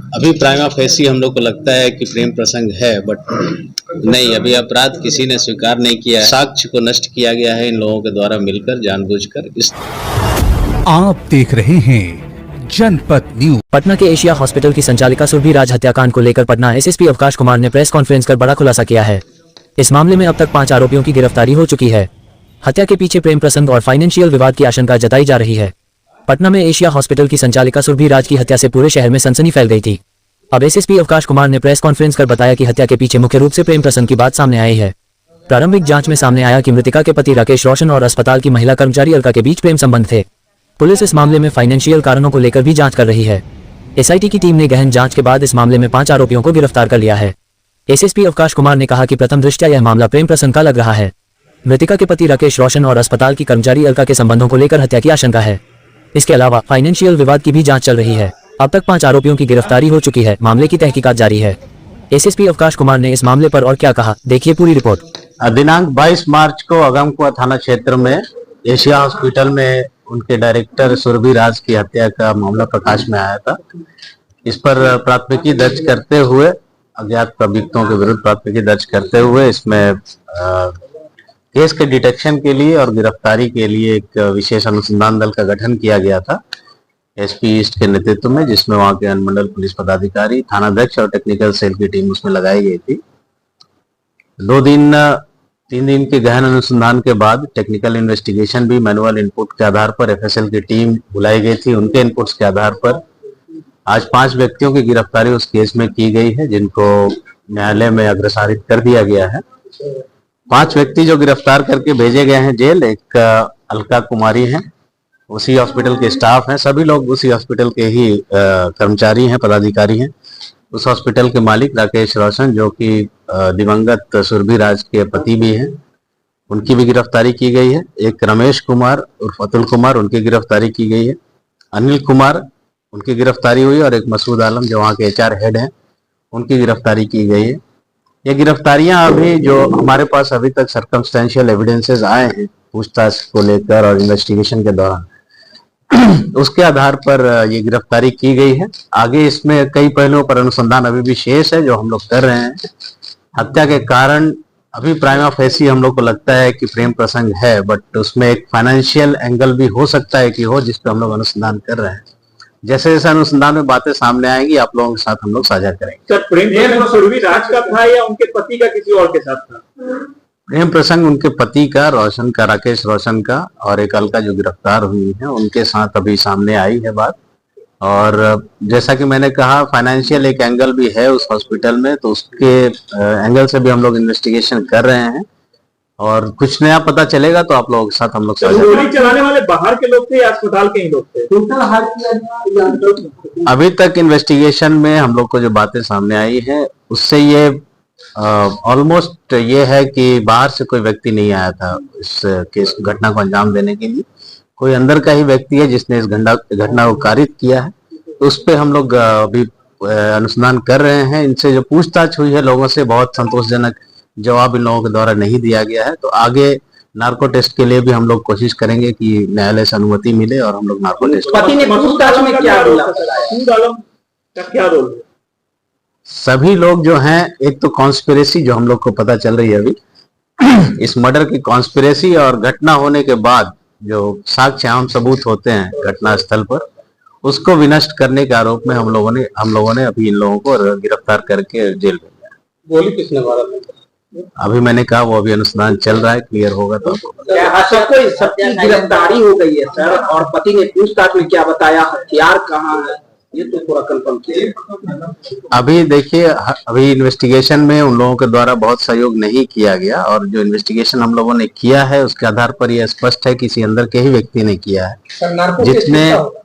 अभी prima facie हम लोग को लगता है कि प्रेम प्रसंग है, बट नहीं, अभी अपराध किसी ने स्वीकार नहीं किया है। साक्ष्य को नष्ट किया गया है इन लोगों के द्वारा मिलकर जानबूझकर। आप देख रहे हैं जनपद न्यूज। पटना के एशिया हॉस्पिटल की संचालिका सुरभि राज हत्याकांड को लेकर पटना एसएसपी अवकाश कुमार ने प्रेस कॉन्फ्रेंस कर बड़ा खुलासा किया है। इस मामले में अब तक 5 आरोपियों की गिरफ्तारी हो चुकी है। हत्या के पीछे प्रेम प्रसंग और फाइनेंशियल विवाद की आशंका जताई जा रही है। पटना में एशिया हॉस्पिटल की संचालिका सुरभि राज की हत्या से पूरे शहर में सनसनी फैल गई थी। अब एसएसपी अवकाश कुमार ने प्रेस कॉन्फ्रेंस कर बताया कि हत्या के पीछे मुख्य रूप से प्रेम प्रसंग की बात सामने आई है। प्रारंभिक जांच में सामने आया कि मृतका के पति राकेश रोशन और अस्पताल की महिला कर्मचारी अलका के बीच प्रेम संबंध थे। पुलिस इस मामले में फाइनेंशियल कारणों को लेकर भी जांच कर रही है। एसआईटी की टीम ने गहन जांच के बाद इस मामले में 5 आरोपियों को गिरफ्तार कर लिया है। एसएसपी अवकाश कुमार ने कहा कि प्रथम दृष्टया यह मामला प्रेम प्रसंग का लग रहा है। मृतका के पति राकेश रोशन और अस्पताल की कर्मचारी अलका के संबंधों को लेकर हत्या की आशंका है। इसके अलावा फाइनेंशियल विवाद की भी जांच चल रही है। अब तक 5 आरोपियों की गिरफ्तारी हो चुकी है। मामले की तहकीकात जारी है। एसएसपी अवकाश कुमार ने इस मामले पर और क्या कहा, देखिए पूरी रिपोर्ट। दिनांक 22 मार्च को अगमकुआं थाना क्षेत्र में एशिया हॉस्पिटल में उनके डायरेक्टर सुरभि राज की हत्या का मामला प्रकाश में आया था। इस पर प्राथमिकी दर्ज करते हुए अज्ञात अभियुक्तों के विरुद्ध प्राथमिकी दर्ज करते हुए इसमें केस के डिटेक्शन के लिए और गिरफ्तारी के लिए एक विशेष अनुसंधान दल का गठन किया गया था एसपी ईस्ट के नेतृत्व में, जिसमें वहां के अनुमंडल पुलिस पदाधिकारी, थानाध्यक्ष और टेक्निकल सेल की टीम उसमें लगाई गई थी। 3 दिन के गहन अनुसंधान के बाद टेक्निकल इन्वेस्टिगेशन भी मैनुअल इनपुट के आधार पर एफएसएल की टीम बुलाई गई थी। उनके इनपुट्स के आधार पर आज 5 व्यक्तियों की गिरफ्तारी उस केस में की गई है, जिनको न्यायालय में अग्रसारित कर दिया गया है। 5 व्यक्ति जो गिरफ्तार करके भेजे गए हैं जेल, एक अलका कुमारी हैं, उसी हॉस्पिटल के स्टाफ हैं, सभी लोग उसी हॉस्पिटल के ही कर्मचारी हैं, पदाधिकारी हैं। उस हॉस्पिटल के मालिक राकेश रोशन, जो कि दिवंगत सुरभि राज के पति भी हैं, उनकी भी गिरफ्तारी की गई है। एक रमेश कुमार उर्फ अतुल कुमार, उनकी गिरफ्तारी की गई है। अनिल कुमार, उनकी गिरफ्तारी हुई, और एक मसूद आलम जो वहाँ के एचआर हेड हैं, उनकी गिरफ्तारी की गई है। ये गिरफ्तारियां अभी जो हमारे पास अभी तक सर्कमस्टेंशियल एविडेंसेस आए हैं पूछताछ को लेकर और इन्वेस्टिगेशन के दौरान, उसके आधार पर ये गिरफ्तारी की गई है। आगे इसमें कई पहलुओं पर अनुसंधान अभी भी शेष है जो हम लोग कर रहे हैं। हत्या के कारण अभी प्राइमा फेसी हम लोग को लगता है कि प्रेम प्रसंग है, बट उसमें एक फाइनेंशियल एंगल भी हो सकता है कि हो, जिस पर हम लोग अनुसंधान कर रहे हैं। जैसे जैसे अनुसंधान में बातें सामने आएंगी आप लोगों के साथ हम लोग साझा करेंगे। सर, प्रेम प्रसंग सुरभि राज का था या उनके पति का किसी और के साथ था? प्रेम प्रसंग उनके पति का, रोशन का, राकेश रोशन का, और एक अलका जो गिरफ्तार हुई है उनके साथ अभी सामने आई है बात। और जैसा कि मैंने कहा, फाइनेंशियल एक एंगल भी है उस हॉस्पिटल में, तो उसके एंगल से भी हम लोग इन्वेस्टिगेशन कर रहे हैं और कुछ नया पता चलेगा तो आप लोगों के साथ हम लोग गोली चलाने वाले बाहर के लोग थे या अस्पताल के ही लोग थे? अभी तक इन्वेस्टिगेशन में हम लोग को जो बातें सामने आई है उससे ये ऑलमोस्ट ये है कि बाहर से कोई व्यक्ति नहीं आया था इस केस घटना को अंजाम देने के लिए। कोई अंदर का ही व्यक्ति है जिसने इस घटना को कारित किया है। तो उस पर हम लोग अभी अनुसंधान कर रहे हैं। इनसे जो पूछताछ हुई है लोगों से, बहुत संतोषजनक जवाब इन लोगों के द्वारा नहीं दिया गया है। तो आगे नार्को टेस्ट के लिए भी हम लोग कोशिश करेंगे कि न्यायालय से अनुमति मिले और हम लोग नार्को टेस्ट। पति ने पूछताछ में क्या रोल? सभी लोग जो हैं, एक तो कॉन्स्पिरेसी जो हम लोग को पता चल रही है अभी इस मर्डर की कॉन्स्पिरेसी, और घटना होने के बाद जो साक्ष्य आम सबूत होते हैं घटना स्थल पर, उसको विनष्ट करने के आरोप में हम लोगों ने अभी इन लोगों को गिरफ्तार करके जेल भेजा। गोली किसने मारा? अभी मैंने कहा वो अभी अनुसंधान चल रहा है, क्लियर होगा तो सबकी गिरफ्तारी हो गई है सर, और पति ने पूछताछ में क्या बताया, हथियार कहाँ है, ये तो थोड़ा कंफर्म किया। अभी देखिए, अभी इन्वेस्टिगेशन में उन लोगों के द्वारा बहुत सहयोग नहीं किया गया, और जो इन्वेस्टिगेशन हम लोगों ने किया है उसके आधार पर यह स्पष्ट है किसी अंदर के ही व्यक्ति ने किया है।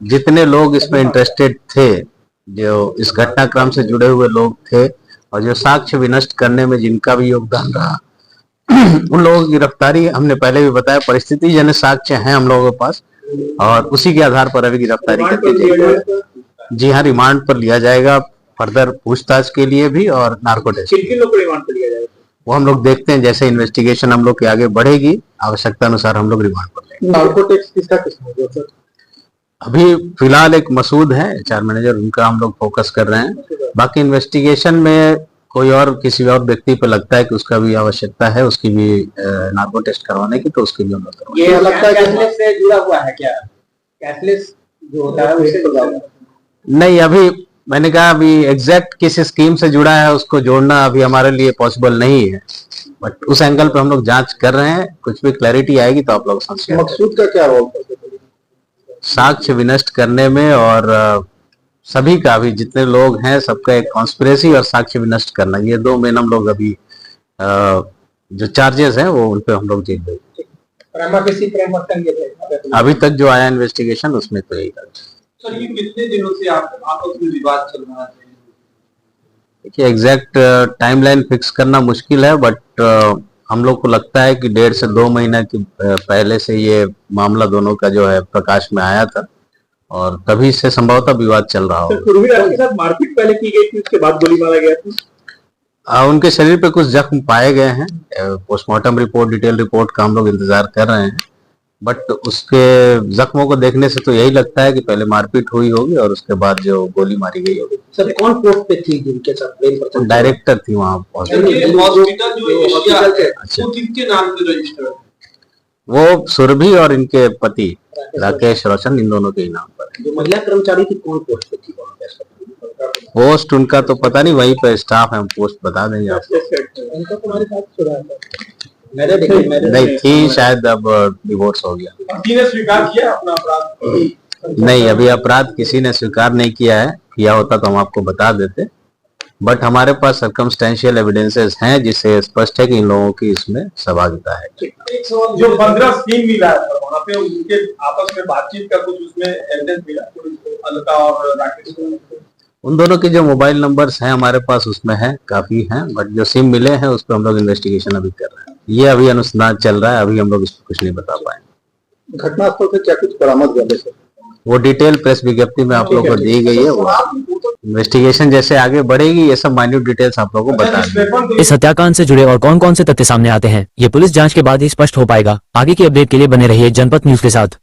जितने लोग इसमें इंटरेस्टेड थे, जो इस घटनाक्रम से जुड़े हुए लोग थे, और जो साक्ष्य विनष्ट करने में जिनका भी योगदान रहा उन लोगों की गिरफ्तारी हमने पहले भी बताया, परिस्थिति जनित साक्ष्य हैं हम लोगों के पास, और उसी के आधार पर अभी गिरफ्तारी करके जी हाँ, रिमांड पर लिया जाएगा फर्दर पूछताछ के लिए भी, और नार्को टेस्ट। किन लोग को रिमांड पर लिया जाएगा वो हम लोग देखते हैं, जैसे इन्वेस्टिगेशन हम लोग के आगे बढ़ेगी आवश्यकता अनुसार हम लोग रिमांड पर लेंगे। नार्को टेस्ट किसका किसका होगा सर? अभी फिलहाल एक मसूद है एचआर मैनेजर, उनका हम लोग फोकस कर रहे हैं। बाकी इन्वेस्टिगेशन में कोई और किसी और व्यक्ति पे लगता है कि उसका भी आवश्यकता है, उसकी भी नार्को टेस्ट करवाने की, तो उसकी भी हम लोग करवाएंगे। ये लगता है कैशलेस से जुड़ा हुआ है क्या? कैशलेस जो होता है उससे जुड़ा हुआ है? नहीं, अभी मैंने कहा अभी एग्जैक्ट किस स्कीम से जुड़ा है उसको जोड़ना अभी हमारे लिए पॉसिबल नहीं है, बट उस एंगल पे हम लोग जांच कर रहे हैं। कुछ भी क्लैरिटी आएगी तो आप लोग समझ। मकसूद का क्या रोल? साक्ष्य विनष्ट करने में और सभी का भी जितने लोग हैं सबका एक कॉन्स्पिरेसी और साक्ष्य विनष्ट करना, ये दो मेन हम लोग अभी जो चार्जेस हैं वो उन पे हम लोग जीत गए। अभी तक जो आया इन्वेस्टिगेशन उसमें तो यही था। सर ये कितने दिनों से आपस में विवाद चल रहा है? देखिए एग्जैक्ट टाइमलाइन फिक्स करना मुश्किल है, बट हम लोग को लगता है कि 1.5 से 2 महीने की पहले से ये मामला दोनों का जो है प्रकाश में आया था और तभी से संभवतः विवाद चल रहा हो। पूर्वीराज के साथ मारपीट पहले की गई थी, उसके बाद गोली मारा गया था। उनके शरीर पे कुछ जख्म पाए गए हैं। पोस्टमार्टम रिपोर्ट, डिटेल रिपोर्ट का हम लोग इंतजार कर रहे हैं, बट उसके जख्मों को देखने से तो यही लगता है कि पहले मारपीट हुई होगी और उसके बाद जो गोली मारी गई होगी। सर कौन पोस्ट पे थी जिनके साथ प्रेम प्रसंग? डायरेक्टर थी वहाँ हॉस्पिटल जो एशिया है वो किसके नाम से रजिस्टर्ड है? वो सुरभि और इनके पति राकेश रोशन, इन दोनों के ही नाम पर। जो महिला कर्मचारी थी कौन पोस्ट पे थी वहाँ पे? पोस्ट उनका तो पता नहीं, वहीं पे स्टाफ है, हम पोस्ट बता देंगे आपको। उनका तुम्हारे साथ सुना है? मैंने नहीं थी, शायद अब डिवोर्स हो गया। किसी ने स्वीकार किया अपना अपराध? नहीं, अभी अपराध किसी ने स्वीकार नहीं किया है, किया होता तो हम आपको बता देते, बट हमारे पास सर्कमस्टेंशियल एविडेंसेस हैं जिससे स्पष्ट है कि इन लोगों की इसमें सहभागिता है। जो 15 स्कीम मिला है वहाँ पे उनके आपस में बातचीत का कुछ उसमें एविडेंस मिला, अलका और राकेश को? उन दोनों के जो मोबाइल नंबर्स हैं हमारे पास उसमें है, काफी हैं, बट जो सिम मिले हैं उस पर हम लोग इन्वेस्टिगेशन अभी कर रहे हैं। ये अभी अनुसंधान चल रहा है, अभी हम लोग इस पर कुछ नहीं बता पाए। घटनास्थल से क्या कुछ बरामद हुआ सर? वो डिटेल प्रेस विज्ञप्ति में आप लोगों को दी गई है। वो इन्वेस्टिगेशन जैसे आगे बढ़ेगी ये सब माइन्यूट डिटेल्स आप लोगों को बता देंगे। इस हत्याकांड से जुड़े और कौन कौन से तथ्य सामने आते हैं ये पुलिस जांच के बाद ही स्पष्ट हो पाएगा। आगे की अपडेट के लिए बने रहिए जनपद न्यूज के साथ।